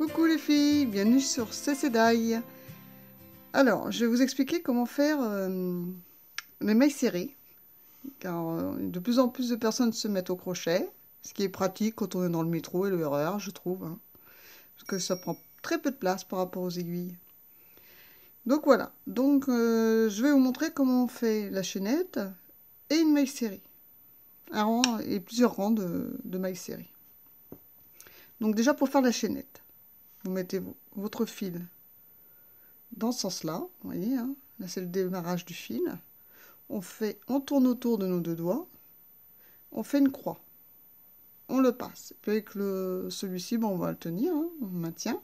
Coucou les filles, bienvenue sur CCDAI. Alors, je vais vous expliquer comment faire les mailles serrées, car de plus en plus de personnes se mettent au crochet, ce qui est pratique quand on est dans le métro et le RER, je trouve, hein, parce que ça prend très peu de place par rapport aux aiguilles. Donc voilà, je vais vous montrer comment on fait la chaînette et une maille serrée, un rang et plusieurs rangs de mailles serrées. Donc déjà pour faire la chaînette, vous mettez votre fil dans ce sens-là, vous voyez, hein, là c'est le démarrage du fil. On tourne autour de nos deux doigts, on fait une croix, on le passe. Puis avec celui-ci, on va le tenir, hein, on le maintient,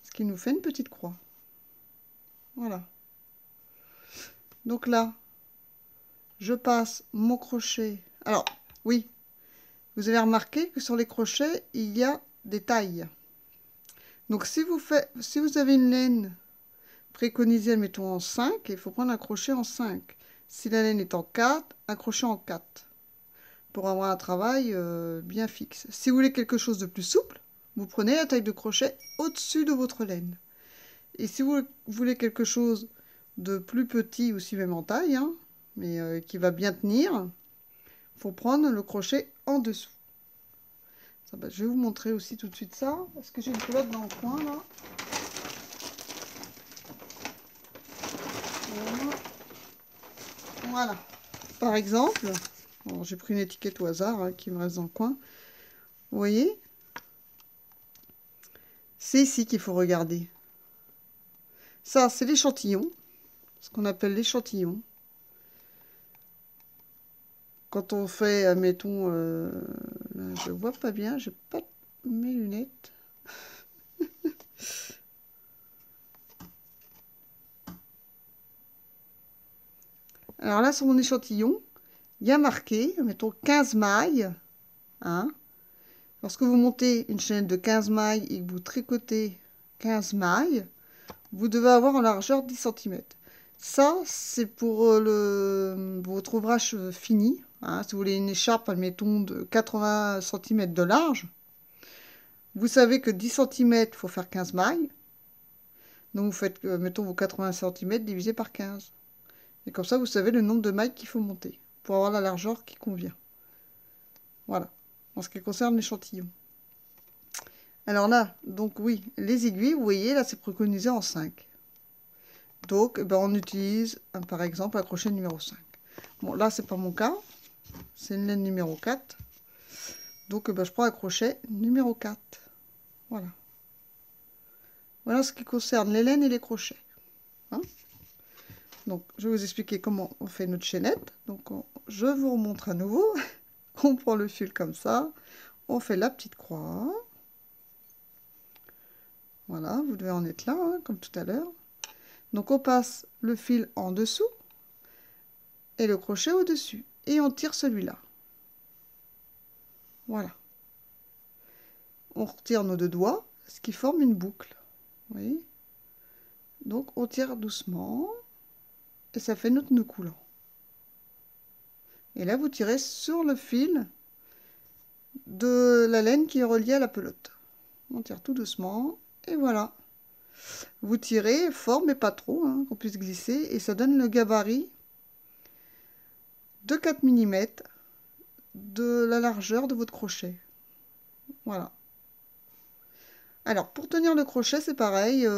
ce qui nous fait une petite croix. Voilà. Donc là, je passe mon crochet. Alors, oui, vous avez remarqué que sur les crochets, il y a des tailles. Donc si vous avez une laine préconisée, mettons en 5, il faut prendre un crochet en 5. Si la laine est en 4, un crochet en 4. Pour avoir un travail bien fixe. Si vous voulez quelque chose de plus souple, vous prenez la taille de crochet au-dessus de votre laine. Et si vous voulez quelque chose de plus petit, aussi même en taille, hein, mais qui va bien tenir, il faut prendre le crochet en dessous. Ça, je vais vous montrer aussi tout de suite ça, parce que j'ai une pelote dans le coin là. Voilà. Par exemple, j'ai pris une étiquette au hasard hein, qui me reste dans le coin. Vous voyez? C'est ici qu'il faut regarder. Ça, c'est l'échantillon, ce qu'on appelle l'échantillon. Quand on fait, mettons, là, je vois pas bien, j'ai pas mes lunettes. Alors là, sur mon échantillon, il y a marqué, mettons, 15 mailles. Hein. Lorsque vous montez une chaîne de 15 mailles et que vous tricotez 15 mailles, vous devez avoir en largeur 10 cm. Ça, c'est pour votre ouvrage fini. Hein, si vous voulez une écharpe, admettons, de 80 cm de large, vous savez que 10 cm, il faut faire 15 mailles. Donc vous faites, mettons, vos 80 cm divisé par 15. Et comme ça, vous savez le nombre de mailles qu'il faut monter pour avoir la largeur qui convient. Voilà, en ce qui concerne l'échantillon. Alors là, donc oui, les aiguilles, vous voyez, là, c'est préconisé en 5. Donc, on utilise, par exemple, un crochet numéro 5. Bon, là, c'est pas mon cas. C'est une laine numéro 4. Donc, je prends un crochet numéro 4. Voilà. Voilà ce qui concerne les laines et les crochets. Hein, donc, je vais vous expliquer comment on fait notre chaînette. Donc, je vous remontre à nouveau. On prend le fil comme ça. On fait la petite croix. Voilà, vous devez en être là, hein, comme tout à l'heure. Donc, on passe le fil en dessous et le crochet au-dessus. Et on tire celui-là. Voilà. On retire nos deux doigts, ce qui forme une boucle. Vous voyez? Donc, on tire doucement. Et ça fait notre nœud coulant. Et là, vous tirez sur le fil de la laine qui est reliée à la pelote. On tire tout doucement. Et voilà. Vous tirez fort, mais pas trop, hein, qu'on puisse glisser. Et ça donne le gabarit de 4 mm de la largeur de votre crochet. Voilà. Alors, pour tenir le crochet, c'est pareil.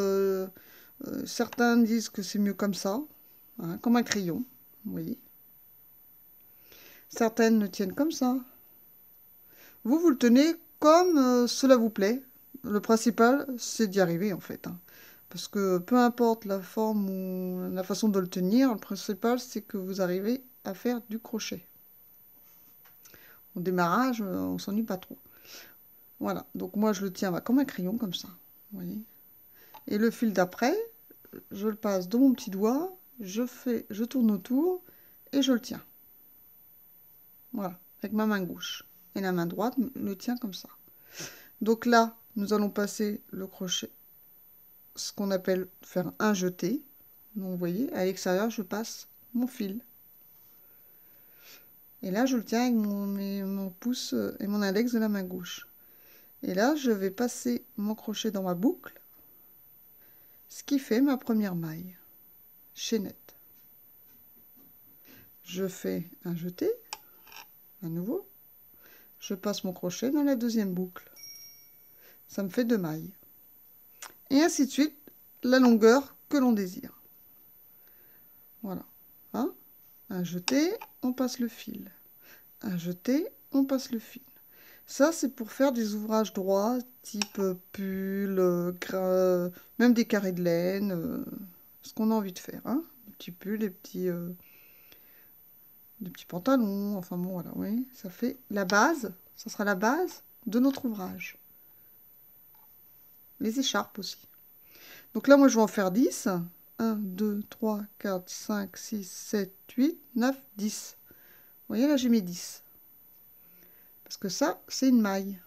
Certains disent que c'est mieux comme ça, hein, comme un crayon. Vous voyez. Certaines le tiennent comme ça. Vous le tenez comme cela vous plaît. Le principal, c'est d'y arriver, en fait. Hein. Parce que peu importe la forme ou la façon de le tenir, le principal, c'est que vous arrivez à faire du crochet. Au démarrage, on s'ennuie pas trop. Voilà, donc moi, je le tiens comme un crayon, comme ça. Vous voyez. Et le fil d'après, je le passe dans mon petit doigt, je tourne autour et je le tiens. Voilà, avec ma main gauche. Et la main droite le tient comme ça. Donc là, nous allons passer le crochet, ce qu'on appelle faire un jeté. Donc vous voyez, à l'extérieur, je passe mon fil. Et là, je le tiens avec mon pouce et mon index de la main gauche. Et là, je vais passer mon crochet dans ma boucle, ce qui fait ma première maille. Chaînette. Je fais un jeté, à nouveau. Je passe mon crochet dans la deuxième boucle. Ça me fait 2 mailles. Et ainsi de suite, la longueur que l'on désire. Voilà. Hein? Un jeté, on passe le fil. Un jeté, on passe le fil. Ça, c'est pour faire des ouvrages droits, type pull, même des carrés de laine, ce qu'on a envie de faire. Hein? Des petits pulls, des petits pantalons, enfin bon, voilà, oui. Ça fait la base, ça sera la base de notre ouvrage. Les écharpes aussi. Donc là, moi, je vais en faire 10. 1, 2, 3, 4, 5, 6, 7, 8, 9, 10. Vous voyez, là, j'ai mis 10. Parce que ça, c'est une maille.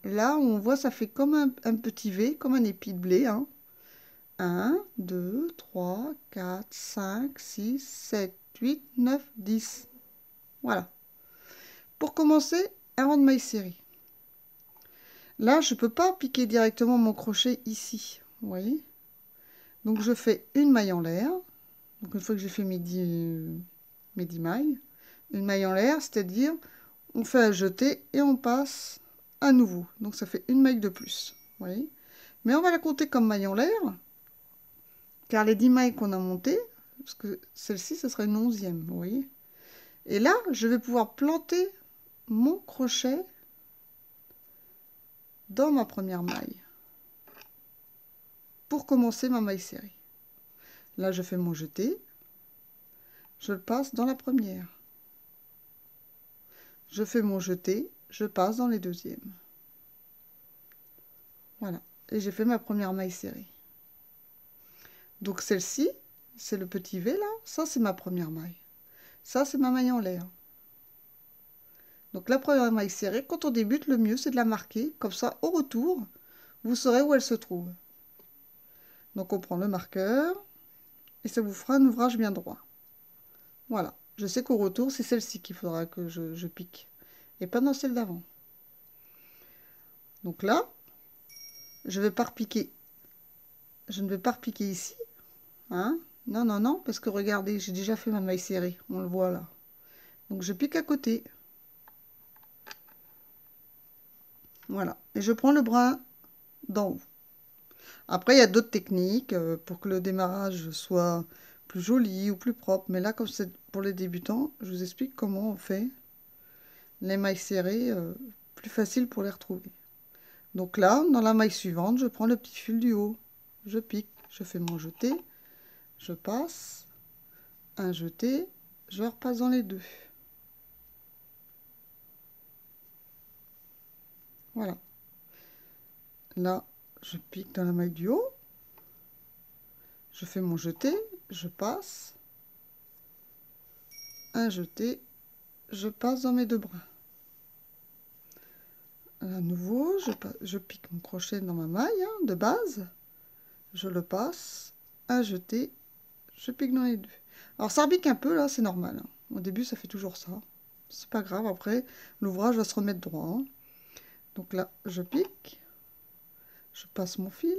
Là, on voit, ça fait comme un petit V, comme un épi de blé. Hein. 1, 2, 3, 4, 5, 6, 7, 8, 9, 10. Voilà. Pour commencer, un rang de maille serrée. Là, je ne peux pas piquer directement mon crochet ici. Vous voyez? Donc, je fais une maille en l'air. Donc, une fois que j'ai fait mes 10 mailles, une maille en l'air, c'est-à-dire, on fait un jeté et on passe à nouveau. Donc, ça fait une maille de plus. Vous voyez? Mais on va la compter comme maille en l'air, car les 10 mailles qu'on a montées, parce que celle-ci, ce sera une 11e, vous voyez? Et là, je vais pouvoir planter mon crochet dans ma première maille pour commencer ma maille serrée. Là, je fais mon jeté, je le passe dans la première. Je fais mon jeté, je passe dans les deuxièmes. Voilà, et j'ai fait ma première maille serrée. Donc celle-ci, c'est le petit V là, ça c'est ma première maille. Ça c'est ma maille en l'air. Donc la première maille serrée, quand on débute, le mieux c'est de la marquer, comme ça au retour, vous saurez où elle se trouve. Donc on prend le marqueur, et ça vous fera un ouvrage bien droit. Voilà, je sais qu'au retour, c'est celle-ci qu'il faudra que je pique, et pas dans celle d'avant. Donc là, je vais pas repiquer. Je ne vais pas repiquer ici, hein. Non, non, non, parce que regardez, j'ai déjà fait ma maille serrée, on le voit là. Donc je pique à côté. Voilà, et je prends le brin d'en haut. Après, il y a d'autres techniques pour que le démarrage soit plus joli ou plus propre. Mais là, comme c'est pour les débutants, je vous explique comment on fait les mailles serrées plus facile pour les retrouver. Donc là, dans la maille suivante, je prends le petit fil du haut. Je pique, je fais mon jeté, je passe, un jeté, je repasse dans les deux. Voilà. Là, je pique dans la maille du haut, je fais mon jeté, je passe, un jeté, je passe dans mes deux brins. À nouveau, je pique mon crochet dans ma maille hein, de base, je le passe, un jeté, je pique dans les deux. Alors ça repique un peu là, c'est normal. Hein. Au début, ça fait toujours ça. C'est pas grave, après, l'ouvrage va se remettre droit. Hein. Donc là, je pique, je passe mon fil,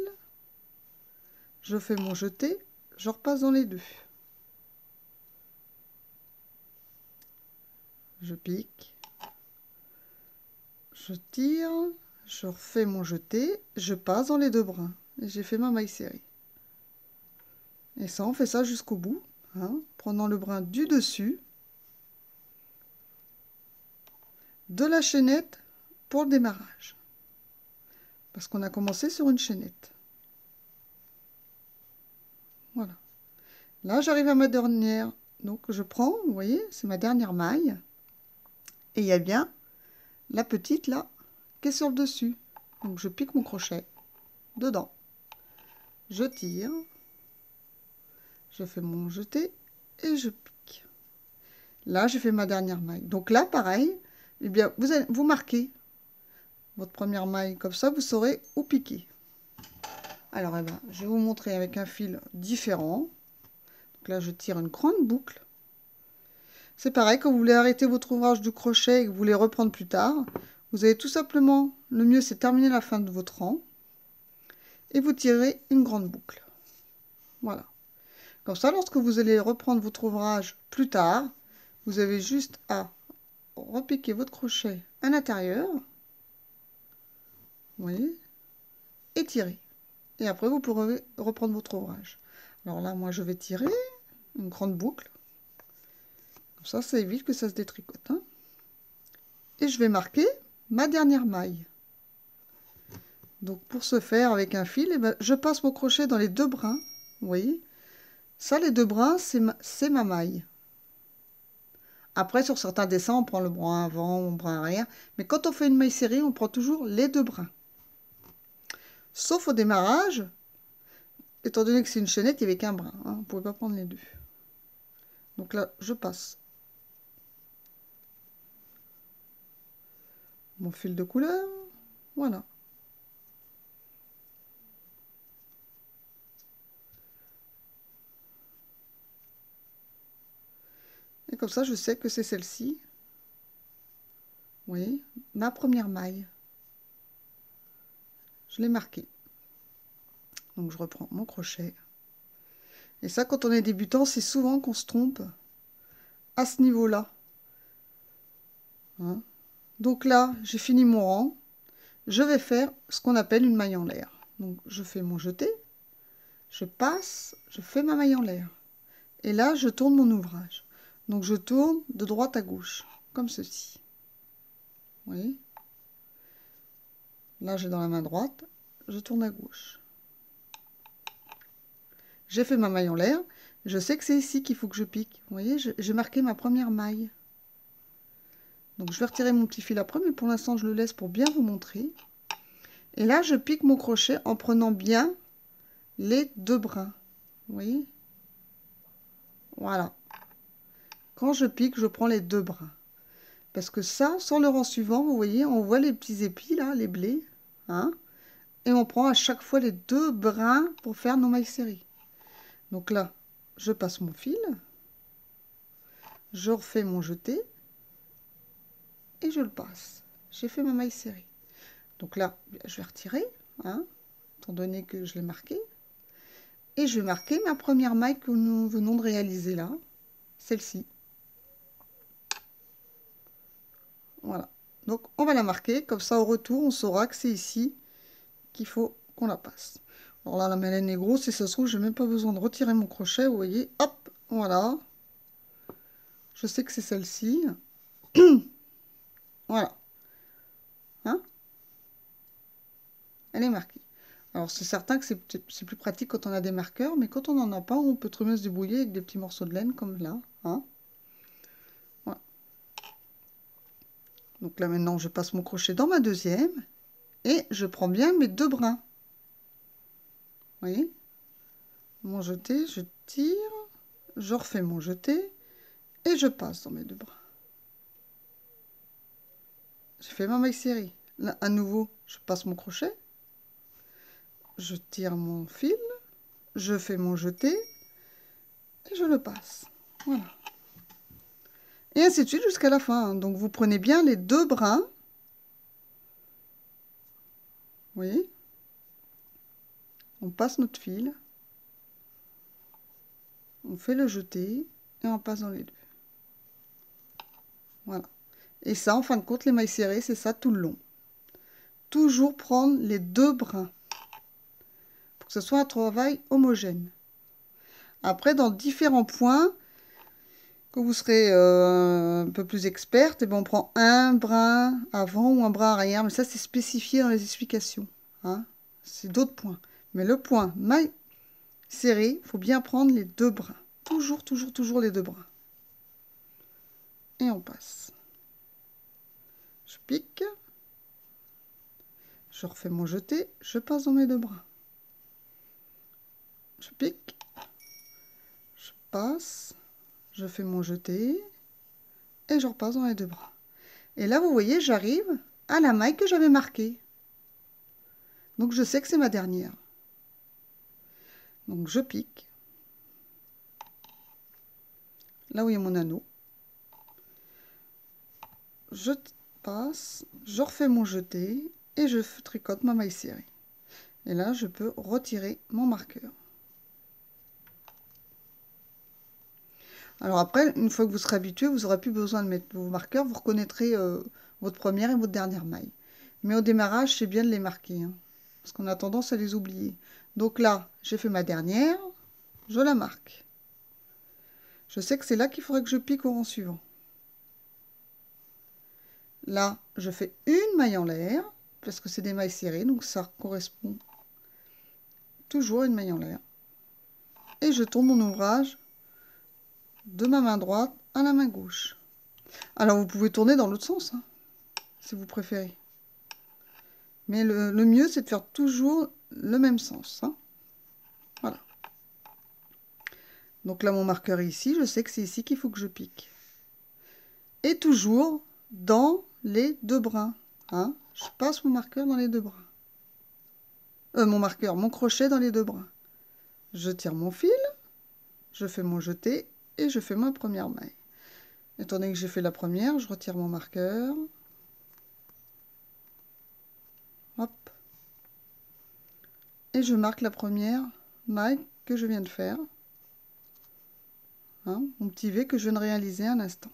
je fais mon jeté, je repasse dans les deux. Je pique, je tire, je refais mon jeté, je passe dans les deux brins. Et j'ai fait ma maille serrée. Et ça, on fait ça jusqu'au bout, hein, prenant le brin du dessus de la chaînette pour le démarrage. Parce qu'on a commencé sur une chaînette. Voilà. Là, j'arrive à ma dernière. Donc, je prends, vous voyez, c'est ma dernière maille. Et il y a bien la petite là qui est sur le dessus. Donc, je pique mon crochet dedans. Je tire. Je fais mon jeté et je pique. Là, j'ai fait ma dernière maille. Donc là, pareil, eh bien, vous marquez votre première maille comme ça, vous saurez où piquer. Alors, eh ben, je vais vous montrer avec un fil différent. Donc là, je tire une grande boucle. C'est pareil, quand vous voulez arrêter votre ouvrage du crochet et que vous voulez reprendre plus tard, Vous avez tout simplement, le mieux c'est terminer la fin de votre rang et vous tirez une grande boucle. Voilà. Comme ça, lorsque vous allez reprendre votre ouvrage plus tard, vous avez juste à repiquer votre crochet à l'intérieur, vous voyez, et tirer. Et après, vous pourrez reprendre votre ouvrage. Alors là, moi, je vais tirer une grande boucle. Comme ça évite que ça se détricote. Hein. Et je vais marquer ma dernière maille. Donc, pour ce faire, avec un fil, eh ben, je passe mon crochet dans les deux brins. Vous voyez, ça, les deux brins, c'est ma maille. Après, sur certains dessins, on prend le brin avant, le brin arrière. Mais quand on fait une maille serrée, on prend toujours les deux brins. Sauf au démarrage, étant donné que c'est une chaînette, il n'y avait qu'un brin. Hein, on ne pouvait pas prendre les deux. Donc là, je passe mon fil de couleur. Voilà. Et comme ça, je sais que c'est celle-ci. Vous voyez, ma première maille. Je l'ai marquée. Donc je reprends mon crochet. Et ça, quand on est débutant, c'est souvent qu'on se trompe à ce niveau-là. Hein. Donc là, j'ai fini mon rang. Je vais faire ce qu'on appelle une maille en l'air. Donc je fais mon jeté, je passe, je fais ma maille en l'air. Et là, je tourne mon ouvrage. Donc je tourne de droite à gauche, comme ceci. Vous voyez? Là, j'ai dans la main droite, je tourne à gauche. J'ai fait ma maille en l'air. Je sais que c'est ici qu'il faut que je pique. Vous voyez, j'ai marqué ma première maille. Donc je vais retirer mon petit fil après, mais pour l'instant, je le laisse pour bien vous montrer. Et là, je pique mon crochet en prenant bien les deux brins. Vous voyez? Voilà. Quand je pique, je prends les deux brins. Parce que ça, sur le rang suivant, vous voyez, on voit les petits épis, là, les blés. Hein, et on prend à chaque fois les deux brins pour faire nos mailles serrées. Donc là, je passe mon fil. Je refais mon jeté. Et je le passe. J'ai fait ma maille serrée. Donc là, je vais retirer, hein, étant donné que je l'ai marqué. Et je vais marquer ma première maille que nous venons de réaliser là. Celle-ci. Voilà. Donc on va la marquer, comme ça au retour on saura que c'est ici qu'il faut qu'on la passe. Alors là la mélène est grosse et ça se trouve j'ai même pas besoin de retirer mon crochet, vous voyez, hop, voilà. Je sais que c'est celle-ci. Voilà. Hein, elle est marquée. Alors c'est certain que c'est plus pratique quand on a des marqueurs, mais quand on n'en a pas, on peut très bien se débrouiller avec des petits morceaux de laine comme là. Hein. Voilà. Donc là maintenant je passe mon crochet dans ma deuxième. Et je prends bien mes deux brins. Vous voyez? Mon jeté, je tire, je refais mon jeté et je passe dans mes deux brins. J'ai fait ma maille serrée. Là, à nouveau, je passe mon crochet, je tire mon fil, je fais mon jeté et je le passe. Voilà. Et ainsi de suite jusqu'à la fin. Donc vous prenez bien les deux brins. Vous voyez? On passe notre fil. On fait le jeté et on passe dans les deux. Voilà. Et ça, en fin de compte, les mailles serrées, c'est ça tout le long. Toujours prendre les deux brins pour que ce soit un travail homogène. Après, dans différents points, quand vous serez un peu plus experte, et ben on prend un brin avant ou un brin arrière, mais ça c'est spécifié dans les explications. Hein. C'est d'autres points. Mais le point maille serrée, il faut bien prendre les deux brins. Toujours, toujours, toujours les deux brins. Et on passe. Je pique. Je refais mon jeté. Je passe dans mes deux brins. Je pique. Je passe. Je fais mon jeté. Et je repasse dans les deux bras. Et là, vous voyez, j'arrive à la maille que j'avais marquée. Donc, je sais que c'est ma dernière. Donc, je pique. Là où il y a mon anneau. Je passe, je refais mon jeté et je tricote ma maille serrée. Et là, je peux retirer mon marqueur. Alors après, une fois que vous serez habitué, vous n'aurez plus besoin de mettre vos marqueurs, vous reconnaîtrez votre première et votre dernière maille. Mais au démarrage, c'est bien de les marquer, hein, parce qu'on a tendance à les oublier. Donc là, j'ai fait ma dernière, je la marque. Je sais que c'est là qu'il faudrait que je pique au rang suivant. Là, je fais une maille en l'air, parce que c'est des mailles serrées, donc ça correspond toujours à une maille en l'air. Et je tourne mon ouvrage de ma main droite à la main gauche. Alors vous pouvez tourner dans l'autre sens, hein, si vous préférez. Mais le mieux, c'est de faire toujours le même sens, hein. Voilà. Donc là, mon marqueur est ici. Je sais que c'est ici qu'il faut que je pique. Et toujours dans les deux brins, hein. Je passe mon marqueur dans les deux brins. Mon crochet dans les deux brins. Je tire mon fil, je fais mon jeté et je fais ma première maille. Étant donné que j'ai fait la première, je retire mon marqueur. Hop. Et je marque la première maille que je viens de faire. Hein, mon petit V que je viens de réaliser à l'instant.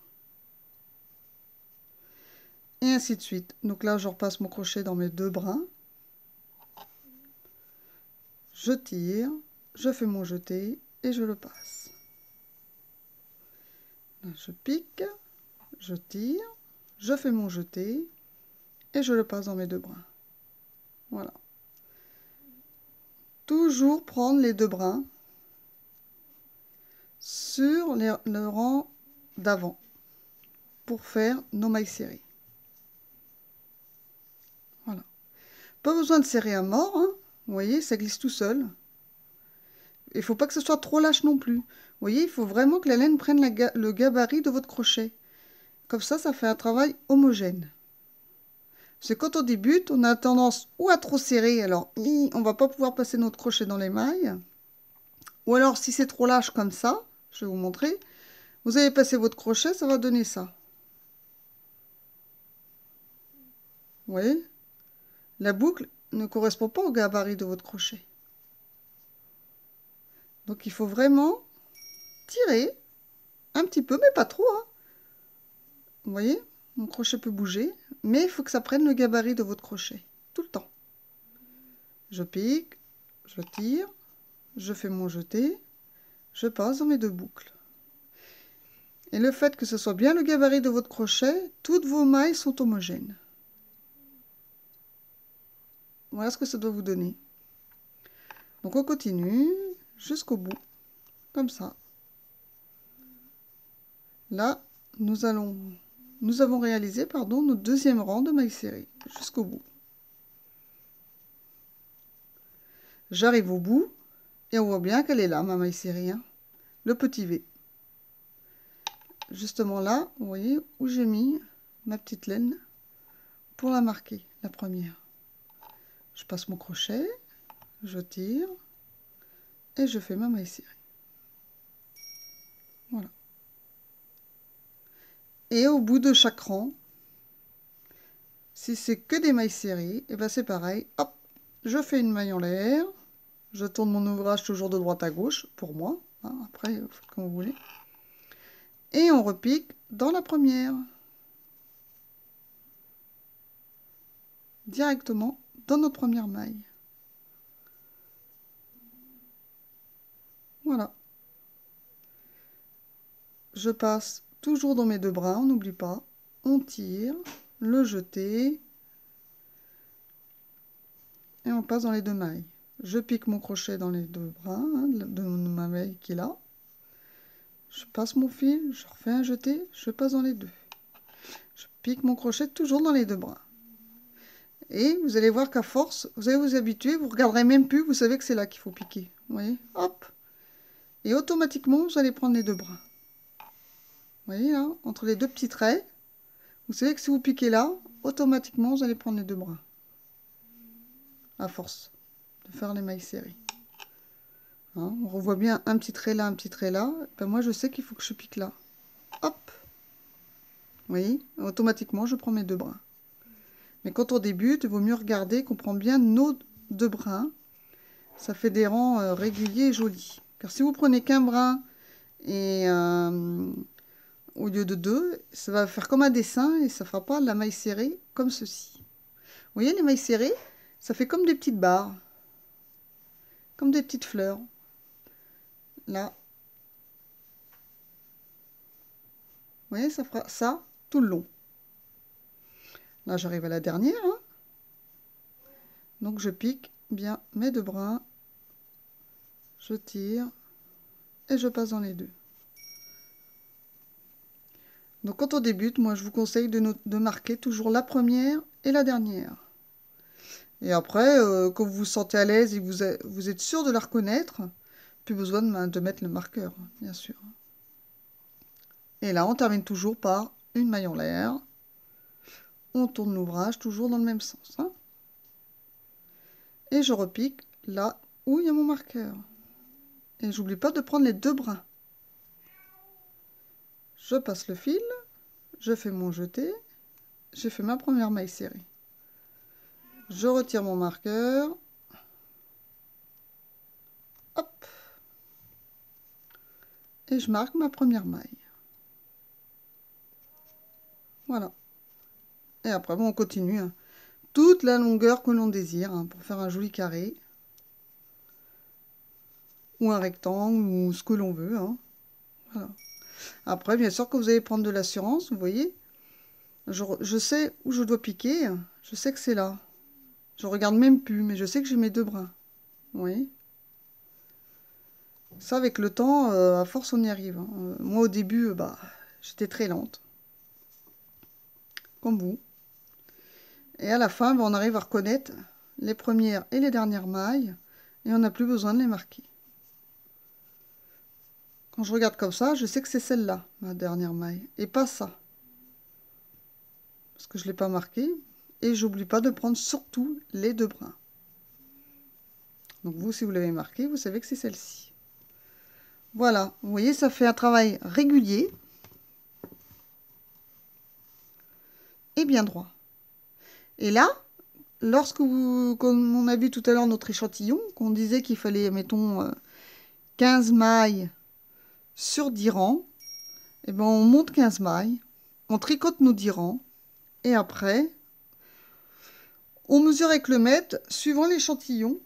Et ainsi de suite. Donc là, je repasse mon crochet dans mes deux brins. Je tire, je fais mon jeté et je le passe. Là, je pique, je tire, je fais mon jeté et je le passe dans mes deux brins. Voilà. Toujours prendre les deux brins sur le rang d'avant pour faire nos mailles serrées. Voilà. Pas besoin de serrer à mort, hein. Vous voyez, ça glisse tout seul. Il ne faut pas que ce soit trop lâche non plus. Vous voyez, il faut vraiment que la laine prenne le gabarit de votre crochet. Comme ça fait un travail homogène. C'est quand on débute, on a tendance ou à trop serrer, alors on va pas pouvoir passer notre crochet dans les mailles. Ou alors si c'est trop lâche comme ça, je vais vous montrer, vous allez passer votre crochet, ça va donner ça. Vous voyez? La boucle ne correspond pas au gabarit de votre crochet. Donc il faut vraiment tirer un petit peu, mais pas trop, hein. Vous voyez? Mon crochet peut bouger, mais il faut que ça prenne le gabarit de votre crochet, tout le temps. Je pique, je tire, je fais mon jeté, je passe dans mes deux boucles. Et le fait que ce soit bien le gabarit de votre crochet, toutes vos mailles sont homogènes. Voilà ce que ça doit vous donner. Donc on continue jusqu'au bout, comme ça. Là, nous avons réalisé notre deuxième rang de mailles serrées, jusqu'au bout. J'arrive au bout, et on voit bien qu'elle est là, ma maille serrée, hein, le petit V. Justement là, vous voyez, où j'ai mis ma petite laine pour la marquer, la première. Je passe mon crochet, je tire, et je fais ma maille serrée. Voilà. Et au bout de chaque rang, si c'est que des mailles serrées, et ben c'est pareil, hop, je fais une maille en l'air, je tourne mon ouvrage toujours de droite à gauche, pour moi, hein, après, vous faites comme vous voulez, et on repique dans la première, directement dans notre première maille. Voilà. Je passe toujours dans mes deux brins, on n'oublie pas, on tire, le jeté, et on passe dans les deux mailles. Je pique mon crochet dans les deux brins, hein, de ma maille qui est là. Je passe mon fil, je refais un jeté, je passe dans les deux. Je pique mon crochet toujours dans les deux brins. Et vous allez voir qu'à force, vous allez vous habituer, vous ne regarderez même plus, vous savez que c'est là qu'il faut piquer. Vous voyez, hop. Et automatiquement, vous allez prendre les deux brins. Vous voyez là, entre les deux petits traits, vous savez que si vous piquez là, automatiquement, vous allez prendre les deux brins. À force de faire les mailles serrées. Hein, on revoit bien un petit trait là, un petit trait là. Ben moi, je sais qu'il faut que je pique là. Hop. voyez, automatiquement, je prends mes 2 brins. Mais quand on débute, il vaut mieux regarder qu'on prend bien nos 2 brins. Ça fait des rangs réguliers et jolis. Car si vous prenez qu'un brin et au lieu de 2, ça va faire comme un dessin et ça ne fera pas la maille serrée comme ceci. Vous voyez, les mailles serrées, ça fait comme des petites barres, comme des petites fleurs. Là. Vous voyez, ça fera ça tout le long. Là, j'arrive à la dernière. Hein. Donc, je pique bien mes 2 brins. Je tire et je passe dans les 2. Donc, quand on débute, moi, je vous conseille de marquer toujours la première et la dernière. Et après, quand vous vous sentez à l'aise et que vous êtes sûr de la reconnaître, plus besoin de mettre le marqueur, bien sûr. Et là, on termine toujours par une maille en l'air. On tourne l'ouvrage toujours dans le même sens. Hein. Et je repique là où il y a mon marqueur. Et j'oublie pas de prendre les 2 brins. Je passe le fil, je fais mon jeté, j'ai fait ma première maille serrée. Je retire mon marqueur. Hop. Et je marque ma première maille. Voilà. Et après, bon, on continue. Hein. Toute la longueur que l'on désire hein, pour faire un joli carré. Ou un rectangle, ou ce que l'on veut. Hein. Voilà. Après, bien sûr que vous allez prendre de l'assurance, vous voyez. Je sais où je dois piquer. Je sais que c'est là. Je regarde même plus, mais je sais que j'ai mes 2 brins. Vous voyez. Ça, avec le temps, à force, on y arrive. Hein. Moi, au début, j'étais très lente. Comme vous. Et à la fin, on arrive à reconnaître les premières et les dernières mailles. Et on n'a plus besoin de les marquer. Quand je regarde comme ça, je sais que c'est celle-là, ma dernière maille. Et pas ça. Parce que je ne l'ai pas marqué. Et j'oublie pas de prendre surtout les 2 brins. Donc vous, si vous l'avez marqué, vous savez que c'est celle-ci. Voilà, vous voyez, ça fait un travail régulier. Et bien droit. Et là, comme on a vu tout à l'heure notre échantillon, qu'on disait qu'il fallait, mettons, 15 mailles sur 10 rangs, et ben on monte 15 mailles, on tricote nos 10 rangs, et après, on mesure avec le mètre suivant l'échantillon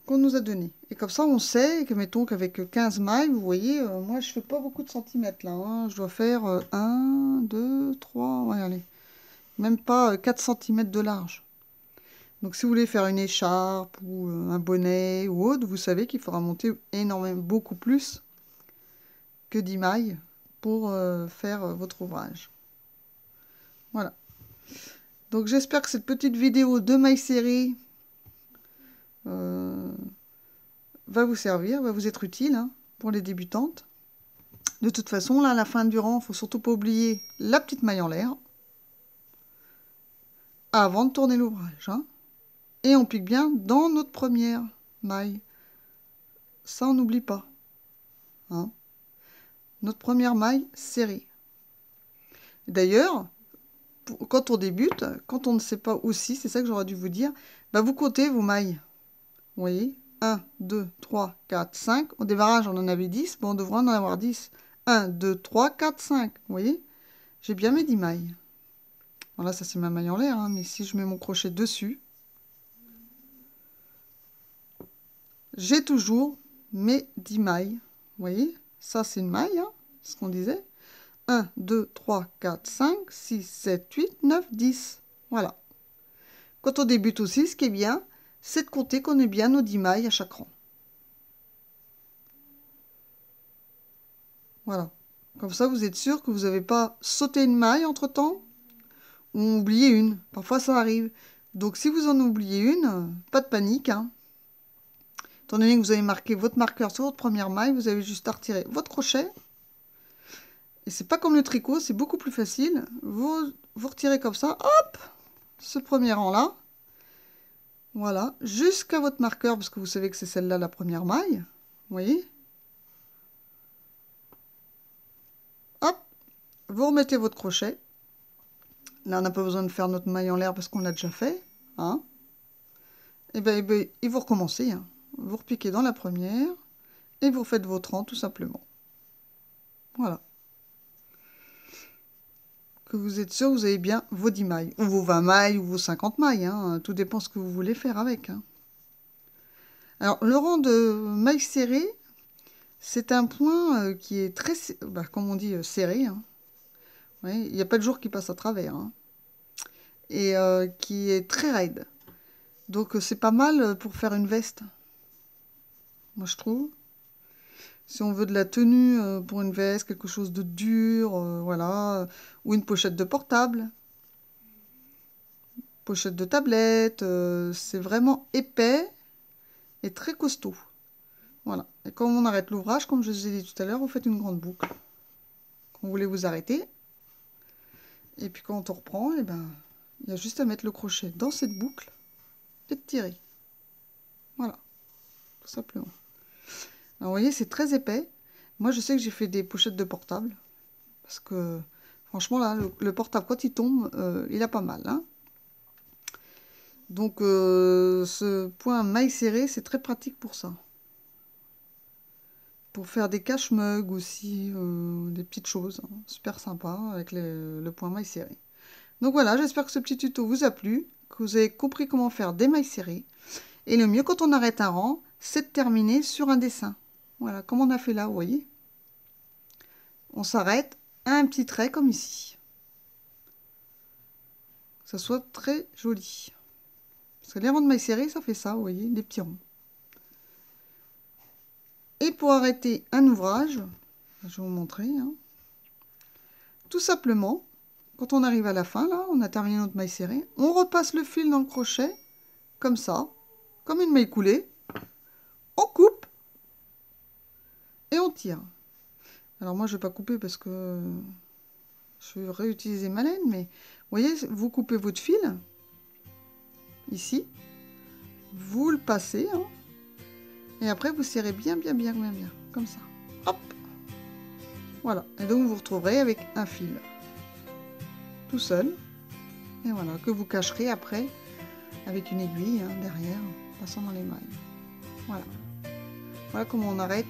qu'on nous a donné. Et comme ça, on sait que, mettons qu'avec 15 mailles, vous voyez, moi, je fais pas beaucoup de centimètres là. Hein. Je dois faire 1, 2, 3, ouais, allez. Même pas 4 cm de large. Donc, si vous voulez faire une écharpe ou un bonnet ou autre, vous savez qu'il faudra monter énormément, beaucoup plus que 10 mailles pour faire votre ouvrage. Voilà. Donc, j'espère que cette petite vidéo de mailles serrées va vous servir, va vous être utile hein, pour les débutantes. De toute façon, là, à la fin du rang, il ne faut surtout pas oublier la petite maille en l'air avant de tourner l'ouvrage. Hein. Et on pique bien dans notre première maille. Ça, on n'oublie pas. Hein. Notre première maille serrée. D'ailleurs, quand on débute, quand on ne sait pas aussi, c'est ça que j'aurais dû vous dire, vous comptez vos mailles. Vous voyez 1, 2, 3, 4, 5. Au démarrage, on en avait 10. On devrait en avoir 10. 1, 2, 3, 4, 5. Vous voyez j'ai bien mes 10 mailles. Bon, là, ça, c'est ma maille en l'air. Hein, mais si je mets mon crochet dessus, j'ai toujours mes 10 mailles. Vous voyez ça, c'est une maille. Hein, c'est ce qu'on disait. 1, 2, 3, 4, 5, 6, 7, 8, 9, 10. Voilà. Quand on débute aussi, ce qui est bien, c'est de compter qu'on ait bien nos 10 mailles à chaque rang. Voilà. Comme ça, vous êtes sûr que vous n'avez pas sauté une maille entre-temps ou oublié une. Parfois, ça arrive. Donc, si vous en oubliez une, pas de panique. Hein. Étant donné que vous avez marqué votre marqueur sur votre première maille, vous avez juste à retirer votre crochet. Et c'est pas comme le tricot, c'est beaucoup plus facile. Vous retirez comme ça, hop, ce premier rang-là. Voilà, jusqu'à votre marqueur, parce que vous savez que c'est celle-là la première maille. Vous voyez? Hop, vous remettez votre crochet Là, on n'a pas besoin de faire notre maille en l'air parce qu'on l'a déjà fait. Hein. Et bien, vous recommencez. Hein. Vous repiquez dans la première et vous faites vos 30 tout simplement. Voilà. Que vous êtes sûr que vous avez bien vos 10 mailles. Ou vos 20 mailles ou vos 50 mailles. Hein. Tout dépend ce que vous voulez faire avec. Hein. Alors, le rang de mailles serrées, c'est un point qui est très, comme on dit, serré. Hein. Ouais, il n'y a pas de jour qui passe à travers. Hein. Et qui est très raide. Donc c'est pas mal pour faire une veste. Moi je trouve. Si on veut de la tenue pour une veste, quelque chose de dur, voilà. Ou une pochette de portable. Pochette de tablette. C'est vraiment épais et très costaud. Voilà. Et quand on arrête l'ouvrage, comme je vous ai dit tout à l'heure, vous faites une grande boucle. Quand vous voulez vous arrêter. Et puis quand on reprend, et ben, il y a juste à mettre le crochet dans cette boucle et de tirer. Voilà. Tout simplement. Alors, vous voyez, c'est très épais. Moi, je sais que j'ai fait des pochettes de portable. Parce que, franchement, là, le portable, quand il tombe, il a pas mal. Hein. Donc, ce point maille serrée, c'est très pratique pour ça. Pour faire des cache-mugs aussi, des petites choses. Hein. Super sympa avec le point maille serré. Donc voilà, j'espère que ce petit tuto vous a plu, que vous avez compris comment faire des mailles serrées. Et le mieux quand on arrête un rang, c'est de terminer sur un dessin. Voilà, comme on a fait là, vous voyez. On s'arrête à un petit trait comme ici. Que ça soit très joli. Parce que les rangs de mailles serrées, ça fait ça, vous voyez, des petits ronds. Et pour arrêter un ouvrage, je vais vous montrer. Hein, tout simplement, quand on arrive à la fin, là, on a terminé notre maille serrée, on repasse le fil dans le crochet, comme ça, comme une maille coulée. On coupe et on tire. Alors moi, je vais pas couper parce que je vais réutiliser ma laine, mais vous voyez, vous coupez votre fil, ici, vous le passez, hein, et après vous serrez bien, comme ça. Hop. Voilà, et donc vous vous retrouverez avec un fil, tout seul, et voilà, que vous cacherez après avec une aiguille hein, derrière, en passant dans les mailles. Voilà. Voilà comment on arrête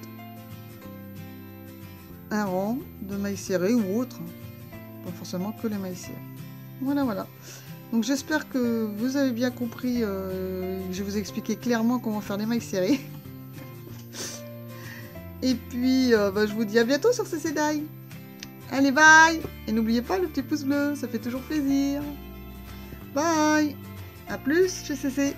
un rang de mailles serrées ou autre, pas forcément que les mailles serrées. Voilà, voilà. Donc j'espère que vous avez bien compris, je vous ai expliqué clairement comment faire les mailles serrées. Et puis je vous dis à bientôt sur CC Die. Allez, bye. Et n'oubliez pas le petit pouce bleu, ça fait toujours plaisir. Bye. À plus chez CC.